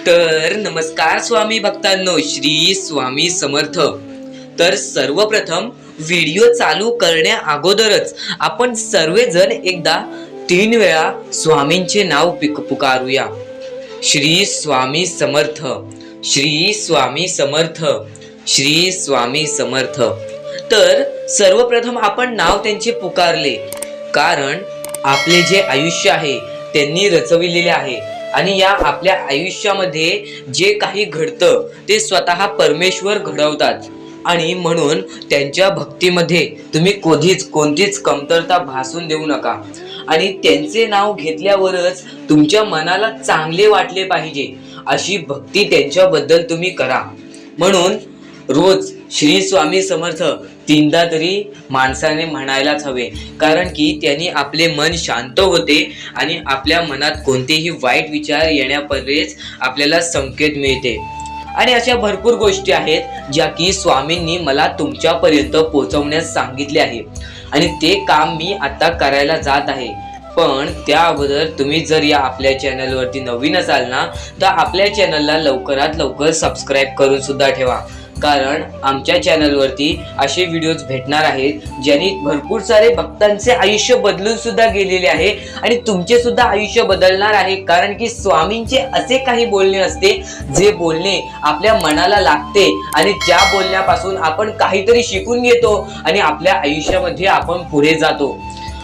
तर नमस्कार स्वामी भक्तांनो, श्री स्वामी समर्थ। तर सर्वप्रथम व्हिडिओ चालू करण्या अगोदरच आपण सर्वजण एकदा 3 वेळा स्वामींचे नाव पुकारूया। श्री स्वामी समर्थ, श्री स्वामी समर्थ, श्री स्वामी समर्थ। तर सर्वप्रथम आपण नाव त्यांचे पुकारले, कारण आपले जे आयुष्य आहे त्यांनी रचविलेले आहे आणि या आपल्या आयुष्यामध्ये जे काही घडतं ते स्वतः परमेश्वर घडवतात आणि म्हणून त्यांच्या भक्तीमध्ये तुम्ही कोणतीच कमतरता भासून देऊ नका आणि त्यांचे नाव घेतल्यावरच तुमच्या मनाला चांगले वाटले पाहिजे अशी भक्ती त्यांच्याबद्दल तुम्ही करा। म्हणून रोज श्री स्वामी समर्थ 3दा तरी माणसाने म्हणायलाच हवे, कारण की त्यांनी आपले मन शांत होते आणि आपल्या मनात कोणतेही वाईट विचार येण्यापर्यंत आपल्याला संकेत मिळते। आणि अशा भरपूर गोष्टी आहेत ज्या की स्वामींनी मला तुमच्यापर्यंत पोहोचवण्यास सांगितले आहे आणि ते काम मी आता करायला जात आहे। पण त्या अगोदर तुम्ही जर या आपल्या चॅनलवरती नवीन असाल ना, तर आपल्या चॅनलला लवकरात लवकर सबस्क्राईब करून सुद्धा ठेवा, कारण आमच्या चॅनलवरती असे व्हिडिओज भेटणार आहेत ज्यांनी भरपूर सारे भक्तांचे आयुष्य बदलून सुद्धा गेलेले आहे आणि तुमचे सुद्धा आयुष्य बदलणार आहे। कारण की स्वामींचे असे काही बोलणे असते जे बोलणे आपल्या मनाला लागते आणि ज्या बोलण्यापासून आपण काहीतरी शिकून घेतो आणि आपल्या आयुष्यामध्ये आपण पुढे जातो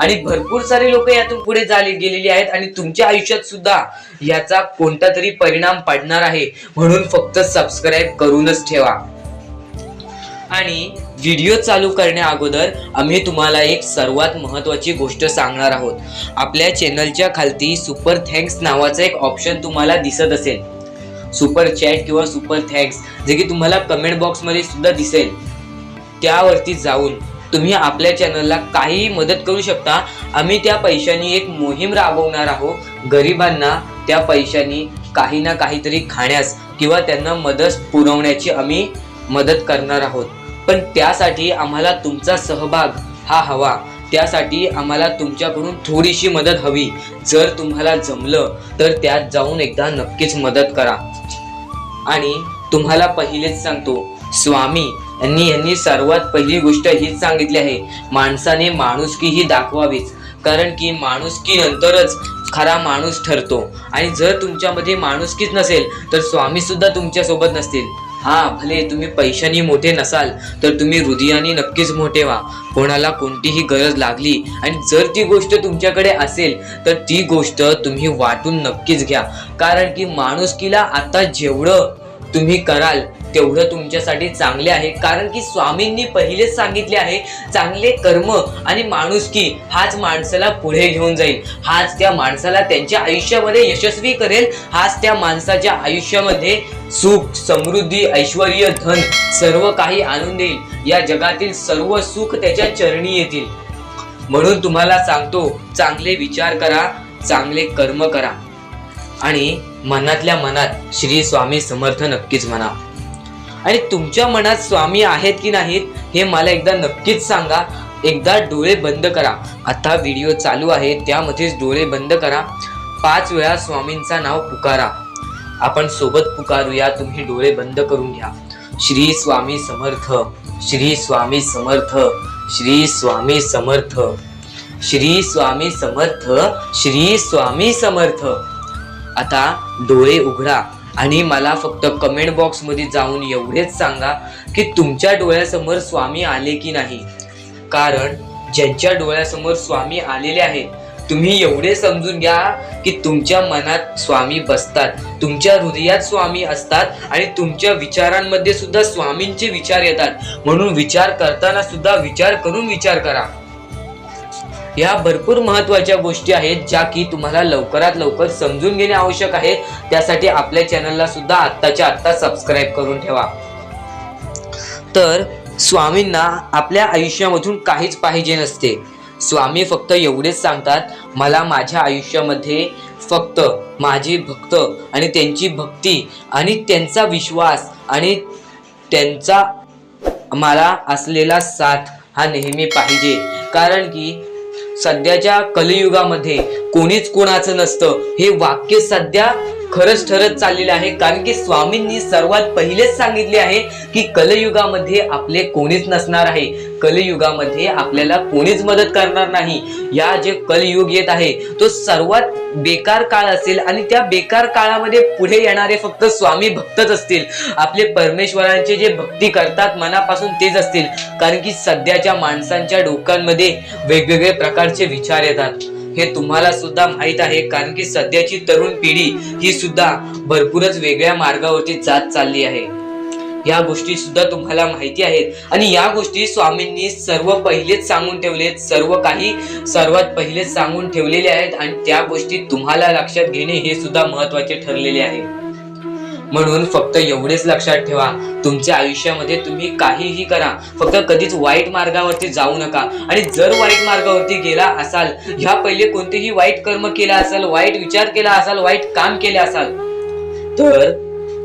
आणि भरपूर सारे लोक यातून पुढे गेलेली आहेत आणि तुमच्या आयुष्यात सुद्धा याचा कोणता तरी परिणाम पडणार आहे। म्हणून फक्त सबस्क्राईब करूनच ठेवा। आणि व्हिडिओ चालू करण्या अगोदर आम्ही तुम्हाला एक सर्वात महत्त्वाची गोष्ट सांगणार आहोत। आपल्या चॅनलच्या खालती सुपर थँक्स नावाचा एक ऑप्शन तुम्हाला दिसत असेल, सुपर चॅट किंवा सुपर थँक्स, जे की तुम्हाला कमेंट बॉक्स मध्ये सुद्धा दिसेल। त्यावरती जाऊन तुम्ही आपल्या चॅनलला काही मदत करू शकता। आम्ही त्या पैशांनी एक मोहीम राबवणार आहोत, गरिबांना त्या पैशांनी काही ना काहीतरी खाण्यास किंवा त्यांना मदत पुरवण्याची आम्ही मदत करणार आहोत। पण त्यासाठी आम्हाला तुमचा सहभाग हा हवा, त्यासाठी आम्हाला तुमच्याकडून थोडीशी मदत हवी। जर तुम्हाला जमलं तर त्यात जाऊन एकदा नक्कीच मदत करा। आणि तुम्हाला पहिलेच सांगतो, स्वामी यांनी सर्वात पहिली गोष्ट हीच सांगितली आहे, माणसाने माणुसकी ही दाखवावीच, कारण की माणुसकी नंतरच खरा माणूस ठरतो। आणि जर तुमच्यामध्ये माणुसकीच नसेल तर स्वामी सुद्धा तुमच्या सोबत नसतील। भले तुम्ही पैशाने मोठे नसाल तर तुम्ही हृदयाने नक्कीच मोठे व्हा। कोणाला कोणतीही गरज लागली आणि जर ती गोष्ट तुमच्याकडे असेल तर ती गोष्ट तुम्ही वाटून नक्कीच घ्या, कारण की माणुसकीला आता जेवढं तुम्ही कराल तेवढं तुमच्यासाठी चांगले आहे। कारण की स्वामींनी पहिलेच सांगितले आहे, चांगले कर्म आणि माणुसकी हाच माणसाला पुढे घेऊन जाईल, हाच त्या माणसाला त्यांच्या आयुष्यामध्ये यशस्वी करेल, हाच त्या माणसाच्या आयुष्यामध्ये सुख, समृद्धी, ऐश्वर्य, धन सर्व काही आणून देईल। या जगातील सर्व सुख त्याच्या चरणी येतील। म्हणून तुम्हाला सांगतो, चांगले विचार करा, चांगले कर्म करा आणि मनातल्या मनात श्री स्वामी समर्थ नक्कीच म्हणा। आणि तुमच्या मनात स्वामी आहेत की नाहीत हे मला एकदा नक्कीच सांगा। एकदा डोळे बंद करा, आता व्हिडिओ चालू आहे त्यामध्येच डोळे बंद करा, 5 वेळा स्वामींचा नाव पुकारा। आपण सोबत पुकारूया, तुम्ही डोळे बंद करून घ्या। श्री स्वामी समर्थ, श्री स्वामी समर्थ, श्री स्वामी समर्थ, श्री स्वामी समर्थ, श्री स्वामी समर्थ। आता डोळे उघडा आणि मला फक्त कमेंट बॉक्स मध्ये जाऊन एवढेच सांगा की तुमच्या डोळ्यासमोर स्वामी आले की नाही। कारण ज्यांच्या डोळ्यासमोर स्वामी आलेले आहेत, तुम्ही एवढे समजून घ्या की तुमच्या मनात स्वामी बसतात, तुमच्या हृदयात स्वामी असतात आणि तुमच्या विचारांमध्ये सुद्धा स्वामींचे विचार येतात। म्हणून विचार करताना सुद्धा विचार करून विचार करा। या भरपूर महत्त्वाच्या गोष्टी आहेत ज्या की तुम्हाला लवकरात लवकर समजून घेणे आवश्यक आहे। त्यासाठी आपल्या चॅनलला सुद्धा आत्ताच्या आत्ता सबस्क्राईब करून ठेवा। तर स्वामींना आपल्या आयुष्यामधून काहीच पाहिजे नसते। स्वामी फक्त एवढेच सांगतात, मला माझ्या आयुष्यामध्ये फक्त माझे भक्त आणि त्यांची भक्ती आणि त्यांचा विश्वास आणि त्यांचा मला असलेला साथ हा नेहमी पाहिजे। कारण की सध्याच्या कलियुगामध्ये कोणीच कोणाचं नसतं हे वाक्य सध्या खरंच ठरत चाललेलं आहे, कारण की स्वामींनी सर्वात पहिलेच सांगितले आहे की कलयुगामध्ये आपले कोणीच नसणार आहे, कलयुगामध्ये आपल्याला कोणीच मदत करणार नाही. या जे कलयुग येत आहे तो सर्वात बेकार काळ असेल आणि त्या बेकार काळामध्ये पुढे येणारे फक्त स्वामी भक्तच असतील. आपले परमेश्वरांचे जे भक्ती करतात मनापासून तेच असतील, कारण की सध्याच्या माणसांच्या डोक्यांमध्ये वेगवेगळे प्रकारचे विचार येतात. हे तुम्हाला सुद्धा माहित आहे, कारण की सध्याची तरुण पिढी ही सुद्धा भरपूरच वेगळ्या मार्गावरती जात चालली आहे. या गोष्टी सुद्धा तुम्हाला माहिती आहेत आणि या गोष्टी स्वामींनी सर्व पहिलेच सांगून ठेवलेत, सर्व काही सर्वात पहिलेच सांगून ठेवलेले आहेत आणि त्या गोष्टी तुम्हाला लक्षात घेणे हे सुद्धा महत्त्वाचे ठरलेले आहे. म्हणून फक्त एवढेच लक्षात ठेवा, तुमच्या आयुष्यामध्ये तुम्ही काहीही करा, फक्त कधीच वाईट मार्गावरती जाऊ नका. आणि जर वाईट मार्गावरती गेला असाल, ह्या पहिले कोणतेही वाईट कर्म केला असाल, वाईट विचार केला असाल, वाईट काम केले असाल, तर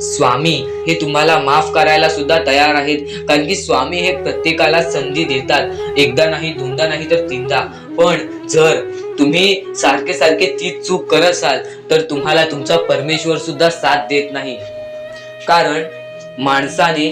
स्वामी हे तुम्हाला माफ करायला सुद्धा तयार आहेत. कारण की स्वामी हे प्रत्येकाला संधी देतात, एकदा नाही, दोनदा नाही, तर तीनदा. पण जर तुम्ही सारखे सारखे तीच चूक करत असाल तर तुम्हाला तुमचा परमेश्वर सुद्धा साथ देत नाही. कारण माणसाने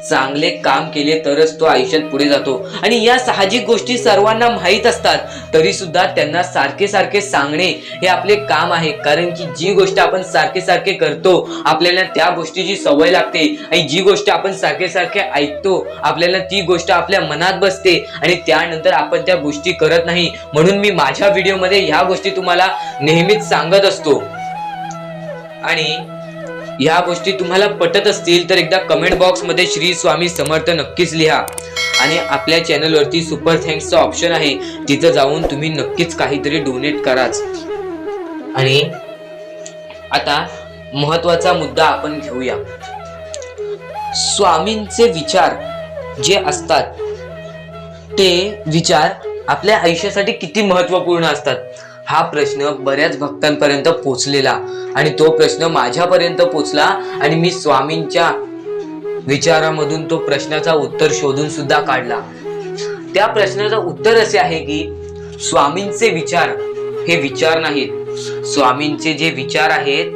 चांगले काम केले तरच तो आयुष्यात पुढे जातो आणि या साहजिक गोष्टी सर्वांना माहीत असतात, तरी सुद्धा त्यांना सारखे सारखे सांगणे हे आपले काम आहे. कारण की जी गोष्ट आपण सारखे सारखे करतो आपल्याला त्या गोष्टीची सवय लागते आणि जी गोष्ट आपण सारखे सारखे ऐकतो आपल्याला ती गोष्ट आपल्या मनात बसते आणि त्यानंतर आपण त्या गोष्टी करत नाही. म्हणून मी माझ्या व्हिडिओमध्ये ह्या गोष्टी तुम्हाला नेहमीच सांगत असतो. आणि या गोष्टी तुम्हाला पटत असतील तर एकदा कमेंट बॉक्स मध्ये श्री स्वामी समर्थ नक्कीच लिहा आणि आपल्या चॅनलवरती सुपर थँक्सचा ऑप्शन आहे, तिथं जाऊन तुम्ही नक्कीच काहीतरी डोनेट कराच. आणि आता महत्वाचा मुद्दा आपण घेऊया. स्वामींचे विचार जे असतात ते विचार आपल्या आयुष्यासाठी किती महत्वपूर्ण असतात हा प्रश्न बऱ्याच भक्तांपर्यंत पोहोचलेला आणि तो प्रश्न माझ्यापर्यंत पोहोचला आणि मी स्वामींच्या विचारामधून तो प्रश्नाचा उत्तर शोधून सुद्धा काढला. त्या प्रश्नाचं उत्तर असे आहे की स्वामींचे विचार हे विचार नाहीत. स्वामींचे जे विचार आहेत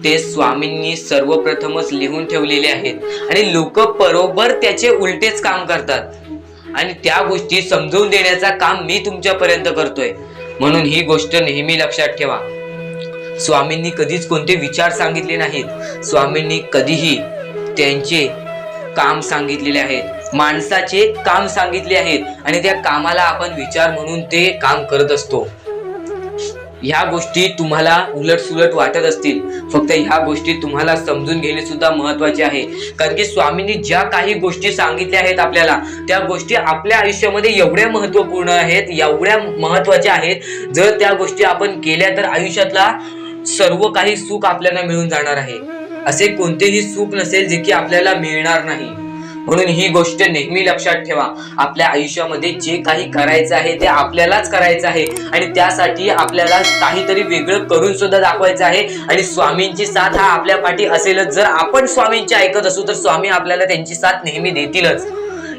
ते स्वामींनी सर्वप्रथमच लिहून ठेवलेले आहेत आणि लोक बरोबर त्याचे उलटेच काम करतात आणि त्या गोष्टी समजून देण्याचा काम मी तुमच्यापर्यंत करतोय. म्हणून ही गोष्ट नेहमी लक्षात ठेवा, स्वामींनी कधीच कोणते विचार सांगितले नाहीत, स्वामींनी कधीही त्यांचे काम सांगितलेले आहेत, माणसाचे काम सांगितले आहेत आणि त्या कामाला आपण विचार म्हणून ते काम करत असतो. ह्या गोष्टी तुम्हाला उलटसुलट वाटत असतील, फक्त ह्या गोष्टी तुम्हाला समजून घेणे सुद्धा महत्वाचे आहे. कारण की स्वामींनी ज्या काही गोष्टी सांगितल्या आहेत आपल्याला, त्या गोष्टी आपल्या आयुष्यामध्ये एवढ्या महत्वपूर्ण आहेत, एवढ्या महत्वाच्या आहेत, जर त्या गोष्टी आपण केल्या तर आयुष्यातला सर्व काही सुख आपल्याला मिळून जाणार आहे. असे कोणतेही सुख नसेल जे की आपल्याला मिळणार नाही. म्हणून ही गोष्ट नेहमी लक्षात ठेवा, आपल्या आयुष्यामध्ये जे काही करायचं आहे ते आपल्यालाच करायचं आहे आणि त्यासाठी आपल्याला काहीतरी वेगळं करून सुद्धा दाखवायचं आहे आणि स्वामींची साथ हा आपल्या पाठी असेलच. जर आपण स्वामींची ऐकत असू तर स्वामी आपल्याला त्यांची साथ नेहमी देतीलच.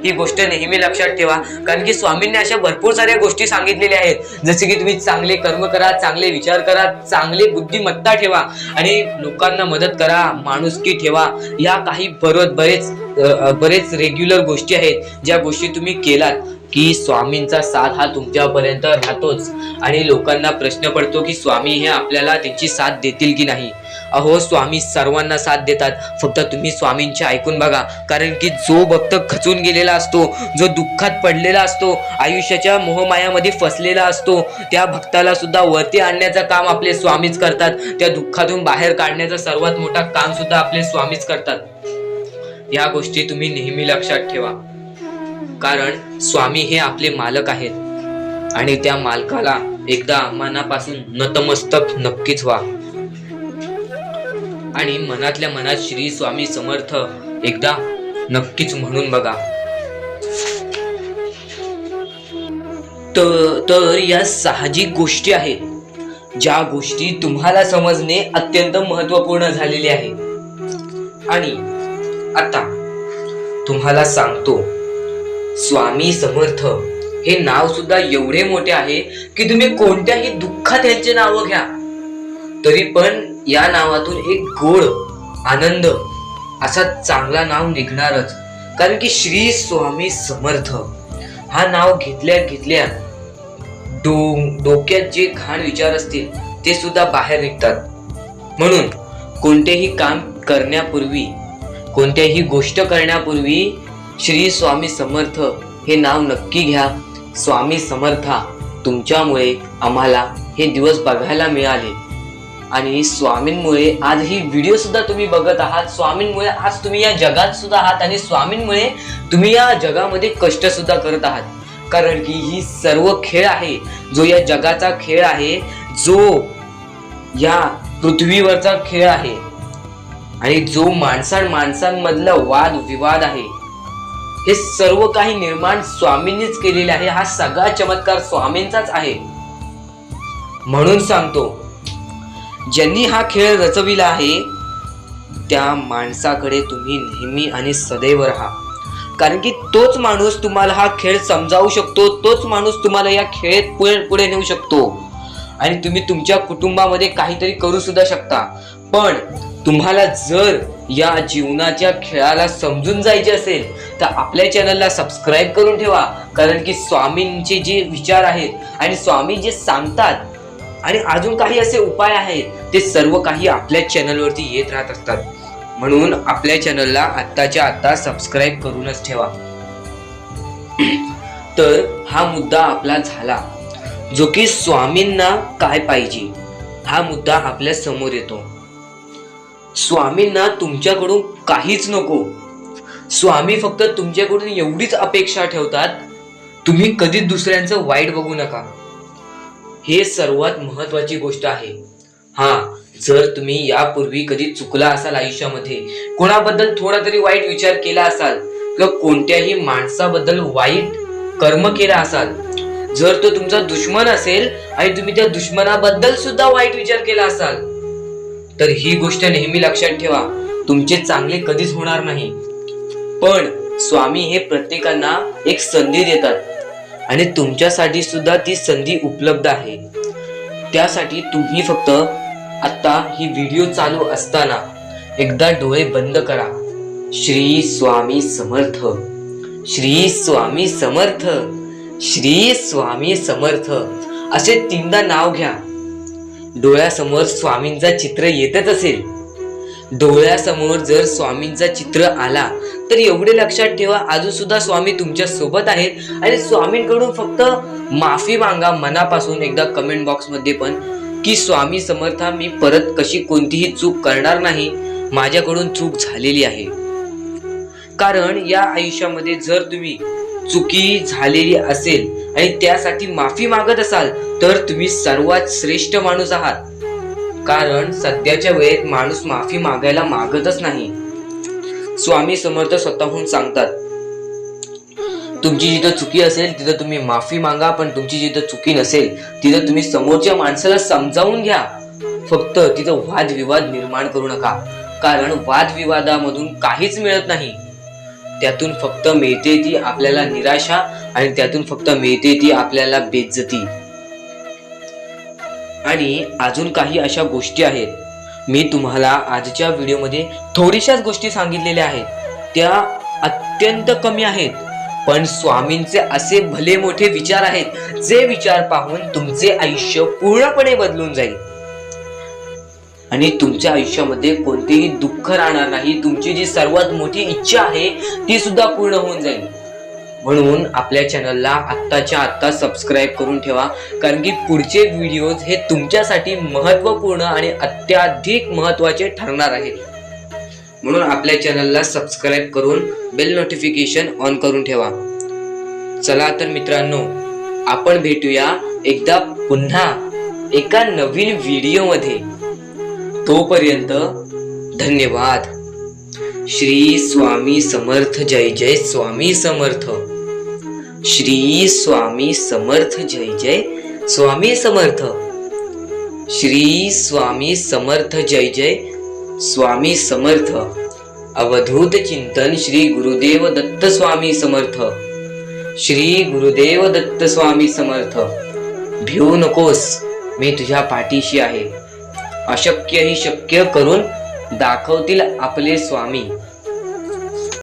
ही गोष्ट नेहमी लक्षात ठेवा, कारण की स्वामींनी अशा भरपूर साऱ्या गोष्टी सांगितलेल्या आहेत, जसे की तुम्ही चांगले कर्म करा, चांगले विचार करा, चांगली बुद्धिमत्ता ठेवा आणि लोकांना मदत करा, माणुसकी ठेवा. या काही बरेच रेग्युलर गोष्टी आहेत, ज्या गोष्टी तुम्ही केलात की स्वामींचा साथ हा तुमच्यापर्यंत राहतोच आणि लोकांना प्रश्न पडतो की स्वामी हे आपल्याला त्यांची साथ देतील की नाही. अहो, स्वामी सर्वांना साथ देतात, फक्त तुम्ही स्वामींचे ऐकून बघा. कारण की जो भक्त खचून गेलेला असतो, जो दुःखात पडलेला असतो, आयुष्याच्या मोहमायामध्ये फसलेला असतो, त्या भक्ताला सुद्धा वरती आणण्याचं काम आपले स्वामीच करतात. त्या दुःखातून बाहेर काढण्याचं सर्वात मोठा काम सुद्धा आपले स्वामीच करतात. या गोष्टी तुम्ही नेहमी लक्षात ठेवा, कारण स्वामी हे आपले मालक आहेत आणि त्या मालकाला एकदा मनापासून नतमस्तक नक्कीच व्हा आणि मनातल्या मनात श्री स्वामी समर्थ एकदा नक्कीच म्हणून बघा. तर या साहजिक गोष्टी आहेत, ज्या गोष्टी तुम्हाला समजणे अत्यंत महत्वपूर्ण झालेले आहे. आणि आता तुम्हाला सांगतो, स्वामी समर्थ हे नाव सुद्धा एवढे मोठे आहे की तुम्ही कोणत्याही दुःखात यांचे नाव घ्या तरी पण या नावातून एक गोड आनंद असा चांगला नाव निघणारच. कारण की श्री स्वामी समर्थ हा नाव घेतल्या घेतल्या डोक्यात जे घाण विचार असतील ते सुद्धा बाहेर निघतात. म्हणून कोणतेही काम करण्यापूर्वी, कोणत्याही गोष्ट करण्यापूर्वी श्री स्वामी समर्थ हे नाव नक्की घ्या. स्वामी समर्था, तुमच्यामुळे आम्हाला हे दिवस बघायला मिळाले आणि स्वामींमुळे आज ही व्हिडिओ सुद्धा तुम्ही बघत आहात. स्वामींमुळे आज तुम्ही या जगात सुद्धा आहात आणि स्वामींमुळे तुम्ही या जगामध्ये कष्ट सुद्धा करत आहात. कारण की ही सर्व खेळ आहे, जो या जगाचा खेळ आहे, जो या पृथ्वीवरचा खेळ आहे आणि जो माणसांमधला वाद विवाद आहे, हे सर्व काही निर्माण स्वामींनीच केलेले आहे. हा सगळा चमत्कार स्वामींचाच आहे. म्हणून सांगतो, ज्यांनी हा खेळ रचविला आहे त्या माणसाकडे तुम्ही नेहमी आणि सदैव राहा. कारण की तोच माणूस तुम्हाला हा खेळ समजावू शकतो, तोच माणूस तुम्हाला या खेळात पुढे नेऊ शकतो आणि तुम्ही तुमच्या कुटुंबामध्ये काहीतरी करू सुद्धा शकता. पण तुम्हाला जर या जीवनाच्या खेळाला समजून जायचे असेल तर आपल्या चॅनलला सबस्क्राईब करून ठेवा. कारण की स्वामींचे जे विचार आहेत आणि स्वामी जे सांगतात आणि अजून काही असे उपाय आहेत, ते सर्व काही आपल्या चॅनलवरती येत राहत असतात. म्हणून आपल्या चॅनलला आत्ताच्या आत्ता सबस्क्राईब करूनच ठेवा. तर हा मुद्दा आपला झाला, जो की स्वामींना काय पाहिजे हा मुद्दा आपल्या समोर येतो. स्वामींना तुमच्याकडून काहीच नको. स्वामी फक्त तुमच्याकडून एवढीच अपेक्षा ठेवतात, तुम्ही कधीच दुसऱ्यांचं वाईट बघू नका. हे सर्वात महत्वाची गोष्ट आहे. जर तुम्ही यापूर्वी कधी चुकला असाल आयुष्यामध्ये, कोणाबद्दल थोडा तरी वाईट विचार केला असाल किंवा कोणत्याही माणसाबद्दल वाईट कर्म केला असाल, जर तो तुमचा दुश्मन असेल आणि तुम्ही त्या दुश्मनाबद्दल सुद्धा वाईट विचार केला असाल, तर ही गोष्ट नेहमी लक्षात ठेवा, तुमचे चांगले कधीच होणार नाही. पण स्वामी हे प्रत्येकांना एक संधी देतात आणि तुमच्यासाठी सुद्धा ती संधी उपलब्ध आहे. त्यासाठी तुम्ही फक्त आता ही व्हिडिओ चालू असताना एकदा डोळे बंद करा. श्री स्वामी समर्थ, श्री स्वामी समर्थ, श्री स्वामी समर्थ असे 3दा नाव घ्या. डोळ्यासमोर स्वामींचा चित्र येतच असेल, डोळ्यासमोर जर स्वामींचा चित्र आला तर एवढे लक्षात ठेवा, अजून सुद्धा स्वामी तुमच्या सोबत आहेत आणि स्वामींकडून फक्त माफी मागा मनापासून. एकदा कमेंट बॉक्स मध्ये पण की स्वामी समर्था, मी परत कशी कोणतीही चूक करणार नाही, माझ्याकडून चूक झालेली आहे. कारण या आयुष्यामध्ये जर तुम्ही चुकी झालेली असेल आणि त्यासाठी माफी मागत असाल तर तुम्ही सर्वात श्रेष्ठ माणूस आहात. कारण सध्याच्या वेळेत माणूस माफी मागायला मागतच नाही. स्वामी समर्थ स्वतःहून सांगतात, तुमची जिथं चुकी असेल तिथं तुम्ही माफी मागा, पण तुमची जिथं चुकी नसेल तिथं तुम्ही समोरच्या माणसाला समजावून घ्या. फक्त तिथं वादविवाद निर्माण करू नका. कारण वादविवादामधून काहीच मिळत नाही. त्यातून फक्त मिळते ती आपल्याला निराशा आणि त्यातून फक्त मिळते ती आपल्याला बेइज्जती. आणि अजून काही अशा गोष्टी आहेत, मी तुम्हाला आजच्या व्हिडिओमध्ये थोडीशाच गोष्टी सांगितलेल्या आहेत, त्या अत्यंत कमी आहेत. पण स्वामींचे असे भले मोठे विचार आहेत, जे विचार पाहून तुमचे आयुष्य पूर्णपणे बदलून जाईल आणि तुमच्या आयुष्यामध्ये कोणतेही दुःख राहणार नाही. तुमची जी सर्वात मोठी इच्छा आहे ती सुद्धा पूर्ण होऊन जाईल. म्हणून आपल्या चॅनलला आत्ताच्या आत्ता सबस्क्राईब करून ठेवा. कारण की पुढचे व्हिडिओज हे तुमच्यासाठी महत्त्वपूर्ण आणि अत्याधिक महत्त्वाचे ठरणार आहेत. म्हणून आपल्या चॅनलला सबस्क्राईब करून बेल नोटिफिकेशन ऑन करून ठेवा. चला तर मित्रांनो, आपण भेटूया एकदा पुन्हा एका नवीन व्हिडिओमध्ये. तोपर्यंत धन्यवाद. श्री स्वामी समर्थ. जय जय स्वामी समर्थ. श्री स्वामी समर्थ. जय जय स्वामी समर्थ. श्री स्वामी समर्थ. जय जय स्वामी समर्थ. अवधूत चिंतन श्री गुरुदेव दत्त स्वामी समर्थ. श्री गुरुदेव दत्त स्वामी समर्थ. भिवू नकोस, मी तुझ्या पाठीशी आहे. अशक्य ही शक्य करून दाखवतील आपले स्वामी.